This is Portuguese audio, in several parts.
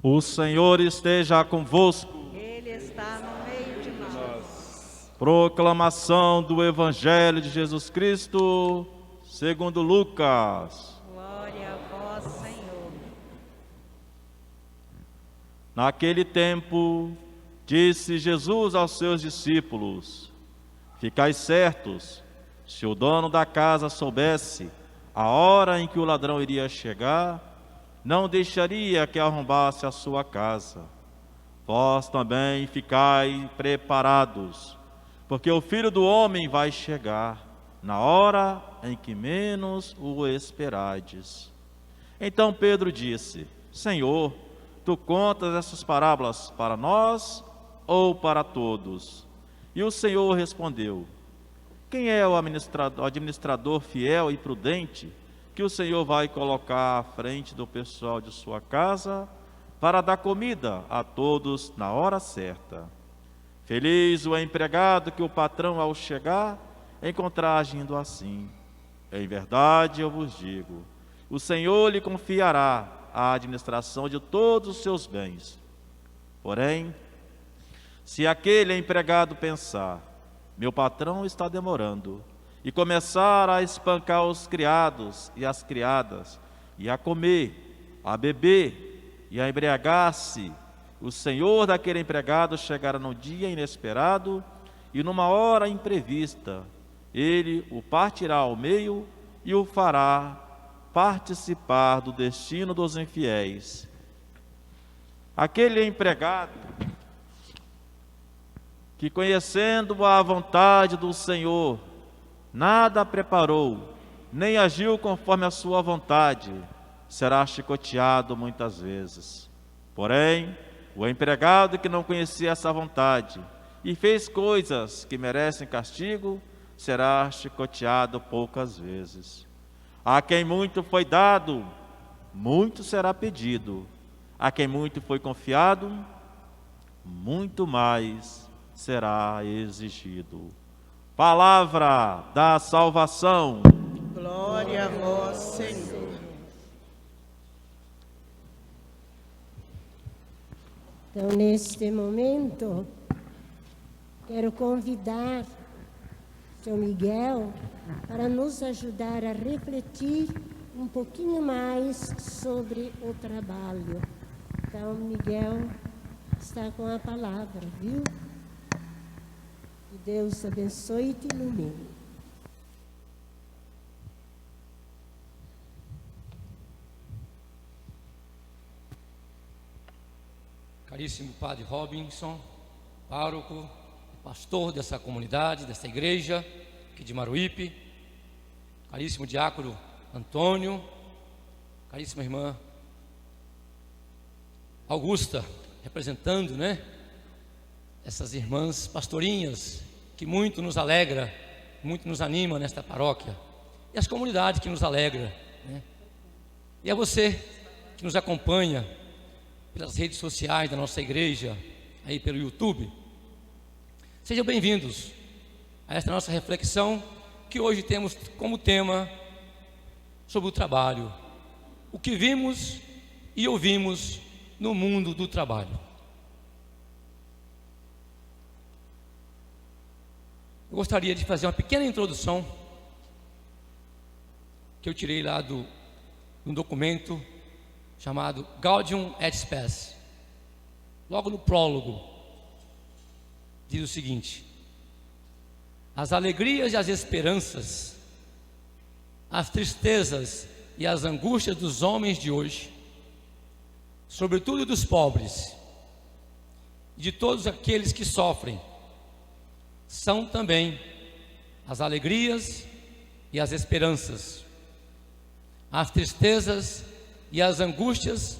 O Senhor esteja convosco. Ele está no meio de nós. Proclamação do Evangelho de Jesus Cristo, segundo Lucas. Glória a vós, Senhor. Naquele tempo, disse Jesus aos seus discípulos: Ficai certos, se o dono da casa soubesse a hora em que o ladrão iria chegar, não deixaria que arrombasse a sua casa. Vós também ficai preparados, porque o Filho do Homem vai chegar na hora em que menos o esperardes. Então Pedro disse: Senhor, tu contas essas parábolas para nós ou para todos? E o Senhor respondeu: Quem é o administrador fiel e prudente que o Senhor vai colocar à frente do pessoal de sua casa para dar comida a todos na hora certa? Feliz o empregado que o patrão, ao chegar, encontrar agindo assim. Em verdade eu vos digo, o Senhor lhe confiará a administração de todos os seus bens. Porém, se aquele empregado pensar: meu patrão está demorando, e começar a espancar os criados e as criadas, e a comer, a beber e a embriagar-se, o senhor daquele empregado chegará num dia inesperado e numa hora imprevista. Ele o partirá ao meio e o fará participar do destino dos infiéis. Aquele empregado que, conhecendo a vontade do Senhor, nada preparou, nem agiu conforme a sua vontade, será chicoteado muitas vezes. Porém, o empregado que não conhecia essa vontade e fez coisas que merecem castigo, será chicoteado poucas vezes. A quem muito foi dado, muito será pedido. A quem muito foi confiado, muito mais será exigido. Palavra da salvação. Glória a vós, Senhor. Então, neste momento, quero convidar o São Miguel para nos ajudar a refletir um pouquinho mais sobre o trabalho. Então, Miguel está com a palavra, viu? Que Deus abençoe e te ilumine. Caríssimo Padre Robinson, pároco, pastor dessa comunidade, dessa igreja aqui de Maruípe, caríssimo diácono Antônio, caríssima irmã Augusta, representando, essas irmãs pastorinhas, que muito nos alegra, muito nos anima nesta paróquia, e as comunidades que nos alegra, E a você que nos acompanha pelas redes sociais da nossa igreja, aí pelo YouTube, sejam bem-vindos a esta nossa reflexão, que hoje temos como tema sobre o trabalho, o que vimos e ouvimos no mundo do trabalho. Eu gostaria de fazer uma pequena introdução que eu tirei lá de um documento chamado Gaudium et Spes. Logo no prólogo diz o seguinte: as alegrias e as esperanças, as tristezas e as angústias dos homens de hoje, sobretudo dos pobres e de todos aqueles que sofrem, são também as alegrias e as esperanças, as tristezas e as angústias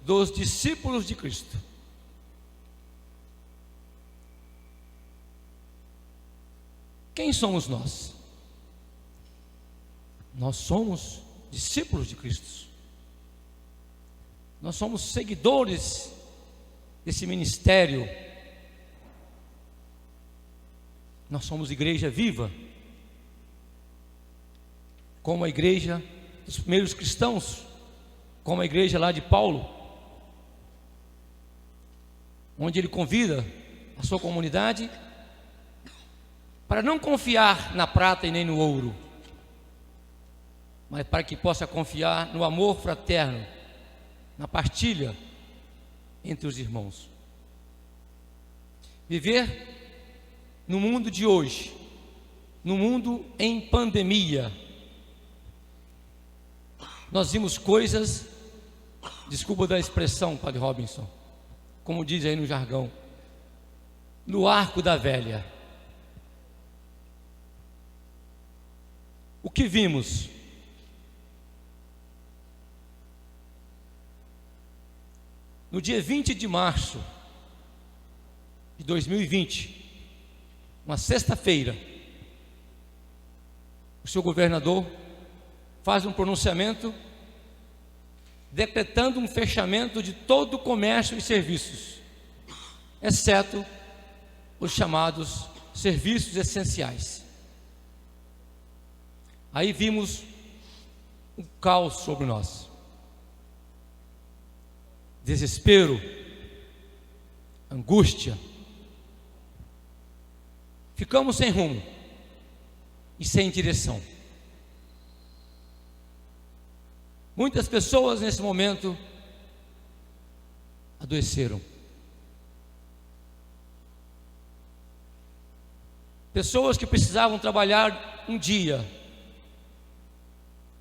dos discípulos de Cristo. Quem somos nós? Nós somos discípulos de Cristo. Nós somos seguidores desse ministério. Nós somos igreja viva, como a igreja dos primeiros cristãos, como a igreja lá de Paulo. onde ele convida a sua comunidade para não confiar na prata e nem no ouro, mas para que possa confiar no amor fraterno, na partilha entre os irmãos. Viver no mundo de hoje, no mundo em pandemia, nós vimos coisas, desculpa da expressão, Padre Robinson, como diz aí no jargão, no arco da velha. O que vimos? No dia 20 de março de 2020, uma sexta-feira, o seu governador faz um pronunciamento decretando um fechamento de todo o comércio e serviços, exceto os chamados serviços essenciais. Aí vimos um caos sobre nós, desespero, angústia. Ficamos sem rumo e sem direção. Muitas pessoas nesse momento adoeceram. Pessoas que precisavam trabalhar um dia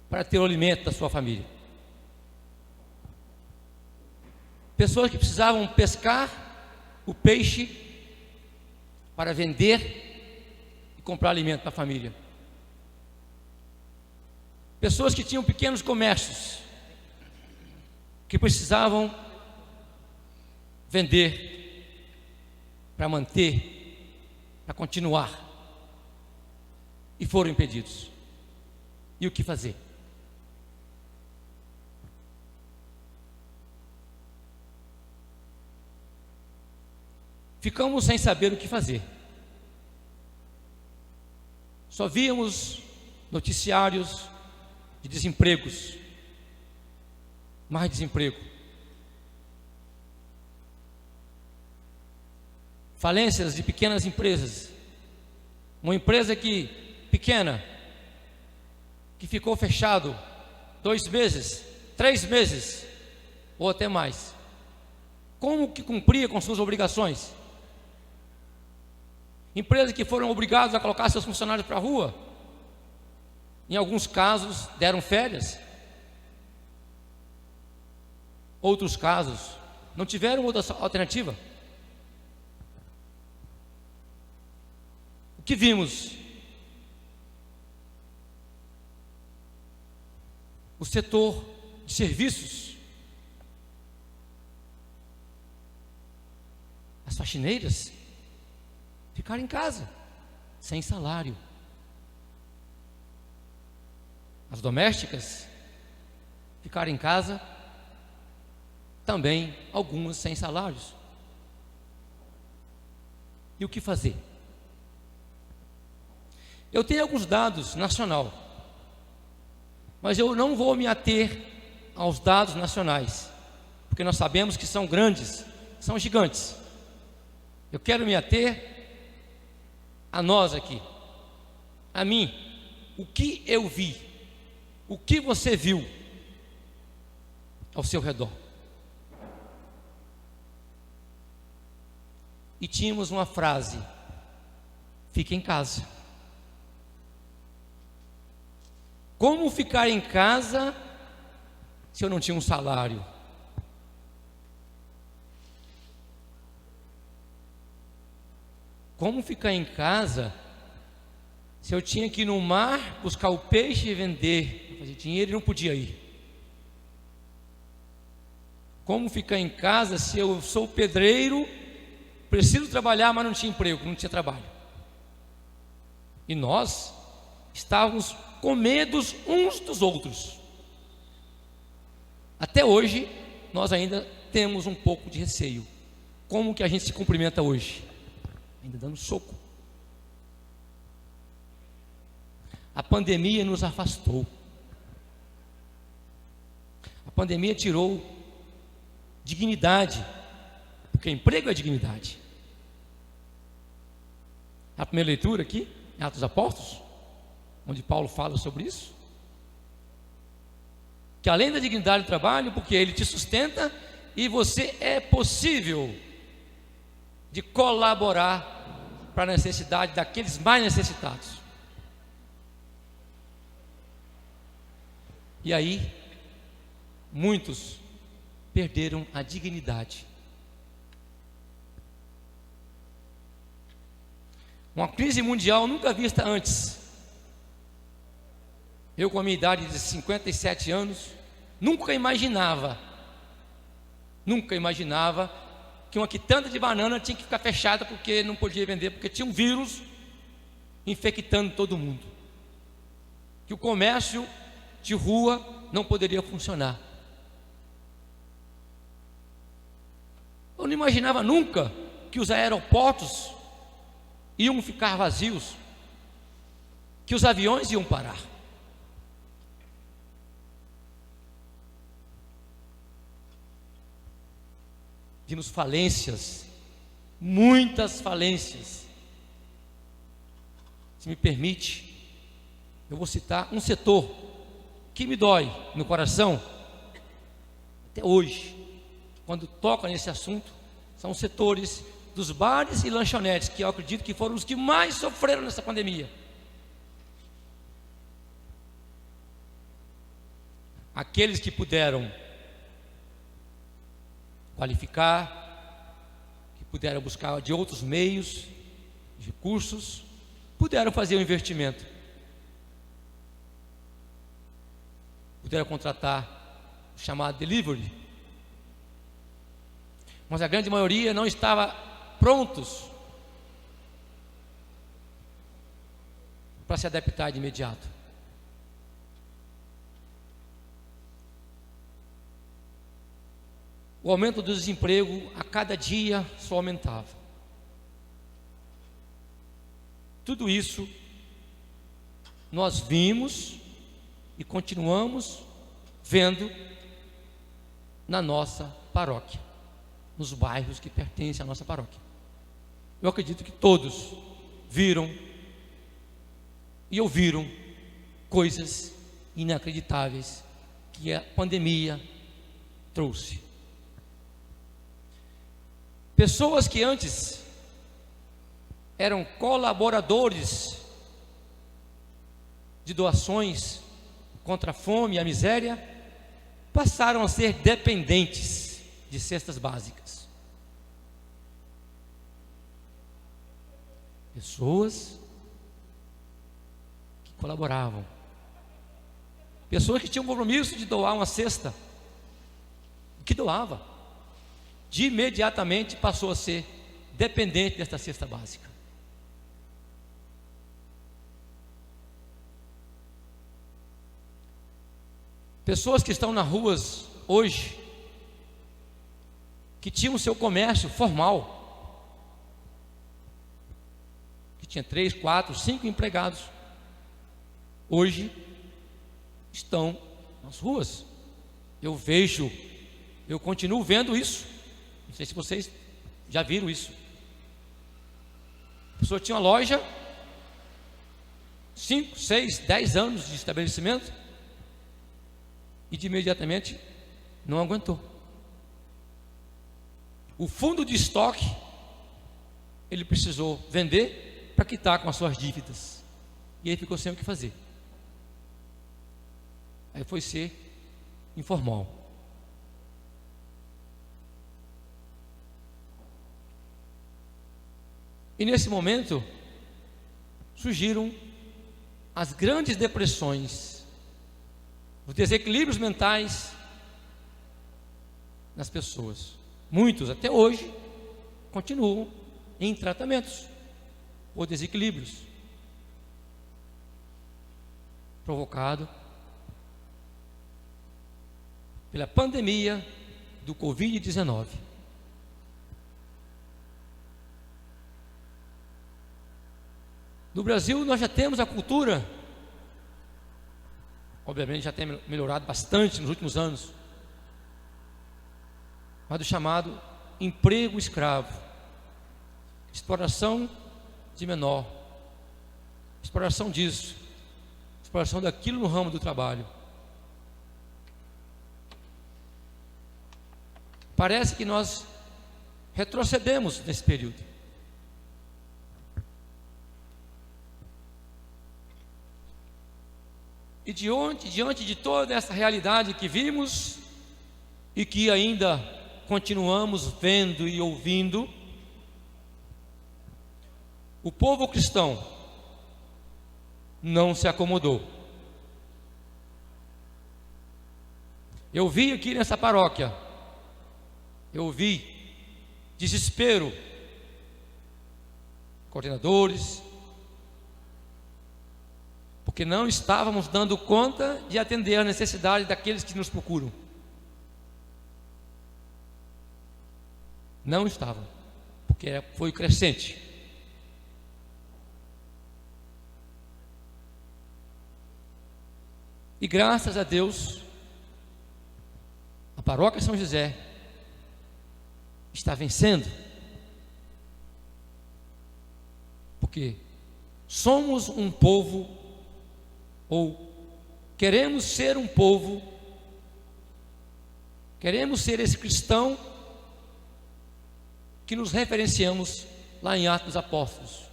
para ter o alimento da sua família. Pessoas que precisavam pescar o peixe para vender e comprar alimento para a família. Pessoas que tinham pequenos comércios, que precisavam vender para manter, para continuar, e foram impedidos. E o que fazer? Ficamos sem saber o que fazer. Só víamos noticiários de desempregos, mais desemprego, falências de pequenas empresas. Uma empresa pequena, que ficou fechado 2 meses, 3 meses, ou até mais. Como que cumpria com suas obrigações? Empresas que foram obrigadas a colocar seus funcionários para a rua, em alguns casos deram férias, outros casos não tiveram outra alternativa. O que vimos? O setor de serviços, as faxineiras ficaram em casa, sem salário. As domésticas ficaram em casa, também algumas sem salários. E o que fazer? Eu tenho alguns dados nacional, mas eu não vou me ater aos dados nacionais, porque nós sabemos que são grandes, são gigantes. Eu quero me ater a nós aqui, a mim, o que eu vi, o que você viu ao seu redor. E tínhamos uma frase: fique em casa. Como ficar em casa se eu não tinha um salário? Como ficar em casa se eu tinha que ir no mar buscar o peixe e vender, fazer dinheiro e não podia ir? Como ficar em casa se eu sou pedreiro, preciso trabalhar, mas não tinha emprego, não tinha trabalho? E nós estávamos com medo uns dos outros. Até hoje nós ainda temos um pouco de receio. Como que a gente se cumprimenta hoje? Ainda dando soco. A pandemia nos afastou. A pandemia tirou dignidade, porque emprego é dignidade. A primeira leitura aqui, em Atos dos Apóstolos, onde Paulo fala sobre isso, que além da dignidade do trabalho, porque ele te sustenta e você é possível de colaborar para a necessidade daqueles mais necessitados. E aí, muitos perderam a dignidade. Uma crise mundial nunca vista antes. Eu, com a minha idade de 57 anos, nunca imaginava que uma quitanda de banana tinha que ficar fechada porque não podia vender, porque tinha um vírus infectando todo mundo, que o comércio de rua não poderia funcionar. Eu não imaginava nunca que os aeroportos iam ficar vazios, que os aviões iam parar. Vimos falências, muitas falências. Se me permite, eu vou citar um setor que me dói no coração até hoje, quando toca nesse assunto. São os setores dos bares e lanchonetes, que eu acredito que foram os que mais sofreram nessa pandemia. Aqueles que puderam qualificar, que puderam buscar de outros meios, de recursos, puderam fazer um investimento, puderam contratar o chamado delivery, mas a grande maioria não estava prontos para se adaptar de imediato. O aumento do desemprego a cada dia só aumentava. Tudo isso nós vimos e continuamos vendo na nossa paróquia, nos bairros que pertencem à nossa paróquia. Eu acredito que todos viram e ouviram coisas inacreditáveis que a pandemia trouxe. Pessoas que antes eram colaboradores de doações contra a fome e a miséria, passaram a ser dependentes de cestas básicas. Pessoas que colaboravam, pessoas que tinham compromisso de doar uma cesta, que doava, de imediatamente passou a ser dependente desta cesta básica. Pessoas que estão nas ruas hoje, que tinham seu comércio formal, que tinha 3, 4, 5 empregados, hoje estão nas ruas. Eu continuo vendo isso. Não sei se vocês já viram isso. A pessoa tinha uma loja, 5, 6, 10 anos de estabelecimento, e de imediatamente não aguentou. O fundo de estoque ele precisou vender para quitar com as suas dívidas, e aí ficou sem o que fazer. Aí foi ser informal. E nesse momento surgiram as grandes depressões, os desequilíbrios mentais nas pessoas. Muitos até hoje continuam em tratamentos por desequilíbrios provocado pela pandemia do Covid-19. No Brasil nós já temos a cultura, obviamente já tem melhorado bastante nos últimos anos, mas do chamado emprego escravo, exploração de menor, exploração disso, exploração daquilo no ramo do trabalho. Parece que nós retrocedemos nesse período. E diante de toda essa realidade que vimos e que ainda continuamos vendo e ouvindo, o povo cristão não se acomodou. Eu vi aqui nessa paróquia, eu vi desespero, coordenadores, porque não estávamos dando conta de atender a necessidade daqueles que nos procuram. Não estavam, porque foi crescente. E graças a Deus, a paróquia São José está vencendo, porque somos um povo, ou queremos ser um povo, queremos ser esse cristão que nos referenciamos lá em Atos dos Apóstolos,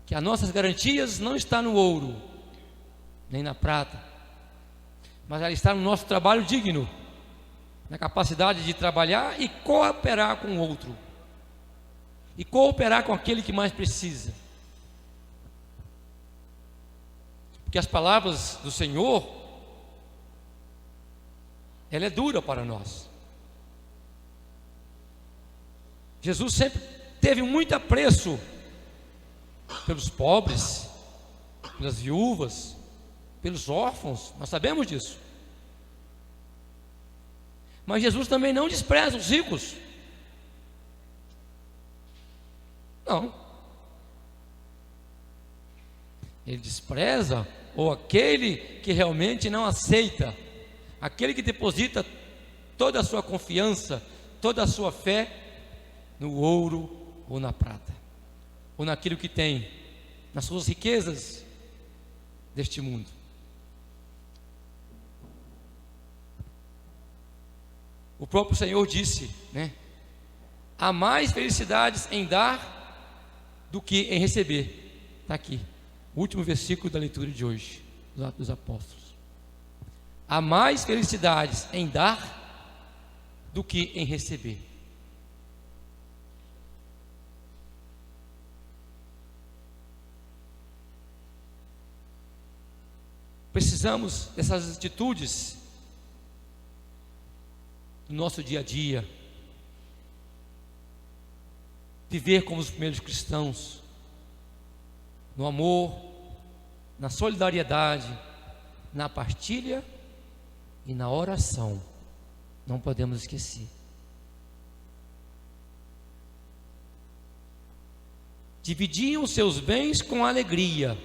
que as nossas garantias não estão no ouro, nem na prata, mas ela está no nosso trabalho digno, na capacidade de trabalhar e cooperar com o outro, e cooperar com aquele que mais precisa. Porque as palavras do Senhor, ela é dura para nós. Jesus sempre teve muito apreço pelos pobres, pelas viúvas, pelos órfãos, nós sabemos disso. Mas Jesus também não despreza os ricos. Não. Ele despreza ou aquele que realmente não aceita, aquele que deposita toda a sua confiança, toda a sua fé no ouro ou na prata, ou naquilo que tem, nas suas riquezas deste mundo. O próprio Senhor disse, né? Há mais felicidades em dar do que em receber. Está aqui, o último versículo da leitura de hoje, dos Atos dos Apóstolos. Há mais felicidades em dar do que em receber. Precisamos dessas atitudes no nosso dia a dia, viver como os primeiros cristãos, no amor, na solidariedade, na partilha e na oração. Não podemos esquecer. Dividiam os seus bens com alegria.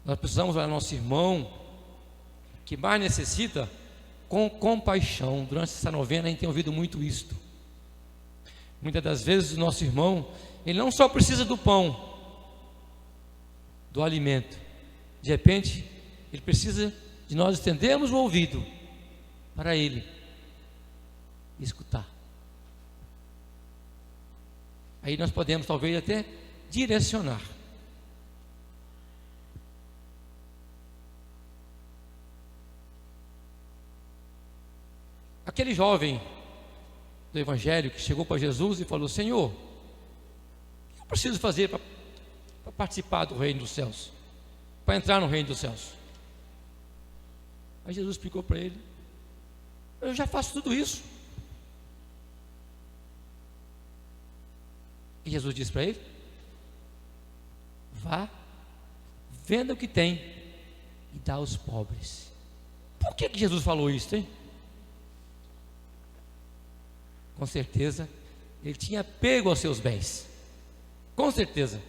Nós precisamos olhar nosso irmão que mais necessita com compaixão. Durante essa novena a gente tem ouvido muito isto. Muitas das vezes o nosso irmão, ele não só precisa do pão, do alimento, de repente ele precisa de nós estendermos o ouvido para ele escutar. Aí nós podemos talvez até direcionar. Aquele jovem do Evangelho que chegou para Jesus e falou: Senhor, o que eu preciso fazer para participar do reino dos céus, para entrar no reino dos céus? Aí Jesus explicou para ele: eu já faço tudo isso. E Jesus disse para ele: vá, venda o que tem e dá aos pobres. Por que Jesus falou isso, hein? Com certeza ele tinha apego aos seus bens. Com certeza.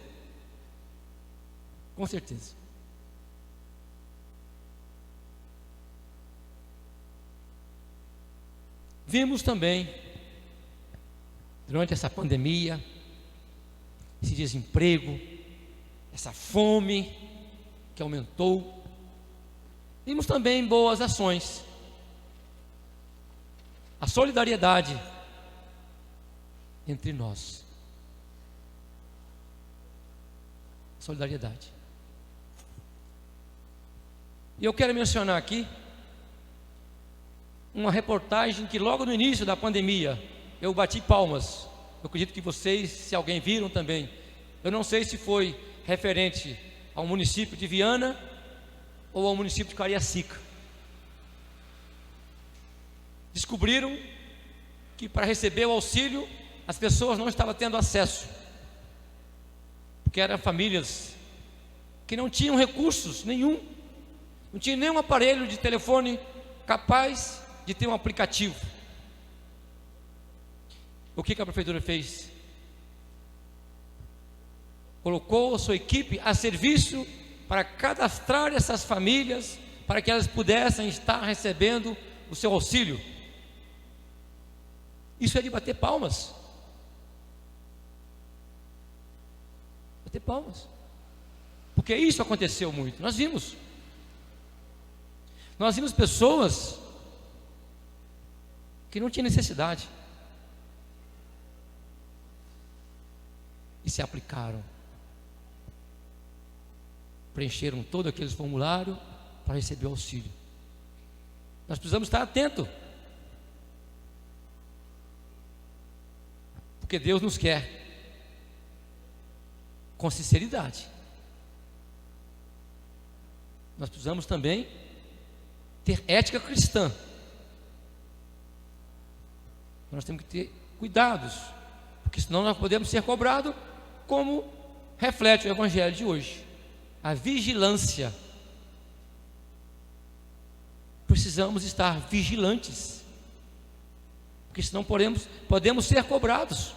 Com certeza. Vimos também, durante essa pandemia, esse desemprego, essa fome que aumentou. Vimos também boas ações, a solidariedade entre nós. Solidariedade. E eu quero mencionar aqui uma reportagem que logo no início da pandemia eu bati palmas. Eu acredito que vocês, se alguém viram também. Eu não sei se foi referente ao município de Viana ou ao município de Cariacica. Descobriram que para receber o auxílio as pessoas não estavam tendo acesso, porque eram famílias que não tinham recursos nenhum, não tinham nenhum aparelho de telefone capaz de ter um aplicativo. O que a prefeitura fez? Colocou a sua equipe a serviço para cadastrar essas famílias, para que elas pudessem estar recebendo o seu auxílio. Isso é de bater palmas. Bater palmas. Porque isso aconteceu muito. Nós vimos pessoas que não tinham necessidade e se aplicaram, preencheram todo aquele formulário para receber o auxílio. Nós precisamos estar atentos, porque Deus nos quer com sinceridade. Nós precisamos também ter ética cristã. Nós temos que ter cuidados, porque senão nós podemos ser cobrados, como reflete o evangelho de hoje. A vigilância. Precisamos estar vigilantes, porque senão podemos ser cobrados.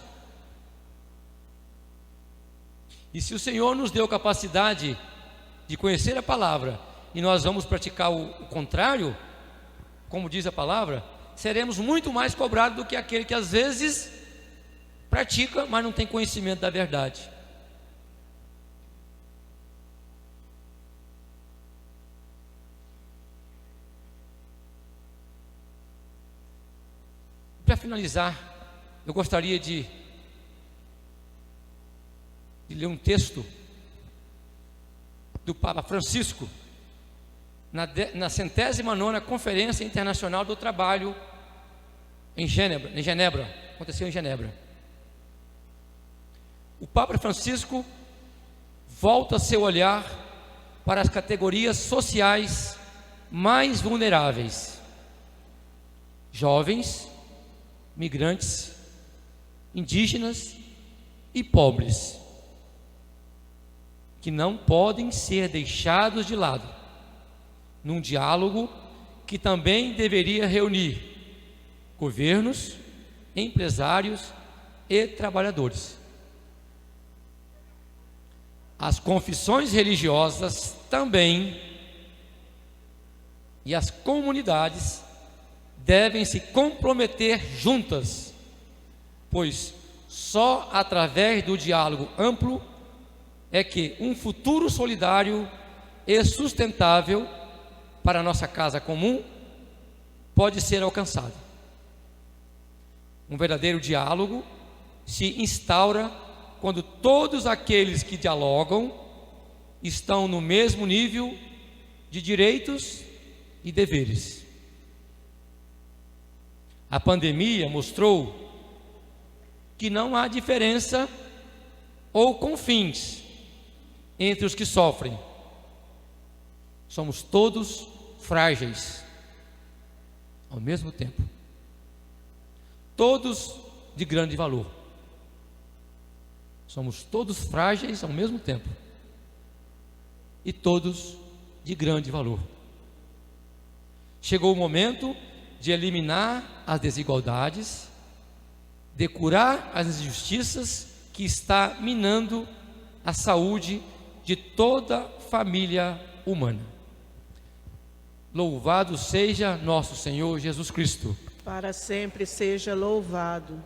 E se o Senhor nos deu capacidade de conhecer a palavra, e nós vamos praticar o contrário, como diz a palavra, seremos muito mais cobrados do que aquele que às vezes pratica, mas não tem conhecimento da verdade. Para finalizar, eu gostaria de ler um texto do Papa Francisco na 109ª Conferência Internacional do Trabalho em Genebra. Aconteceu em Genebra. O Papa Francisco volta seu olhar para as categorias sociais mais vulneráveis: jovens, migrantes, indígenas e pobres, que não podem ser deixados de lado num diálogo que também deveria reunir governos, empresários e trabalhadores. As confissões religiosas também e as comunidades devem se comprometer juntas, pois só através do diálogo amplo é que um futuro solidário e sustentável para a nossa casa comum pode ser alcançado. Um verdadeiro diálogo se instaura quando todos aqueles que dialogam estão no mesmo nível de direitos e deveres. A pandemia mostrou que não há diferença ou confins entre os que sofrem. Somos todos frágeis ao mesmo tempo, todos de grande valor. Somos todos frágeis ao mesmo tempo e todos de grande valor. Chegou o momento de eliminar as desigualdades, de curar as injustiças que está minando a saúde de toda a família humana. Louvado seja nosso Senhor Jesus Cristo. para sempre seja louvado.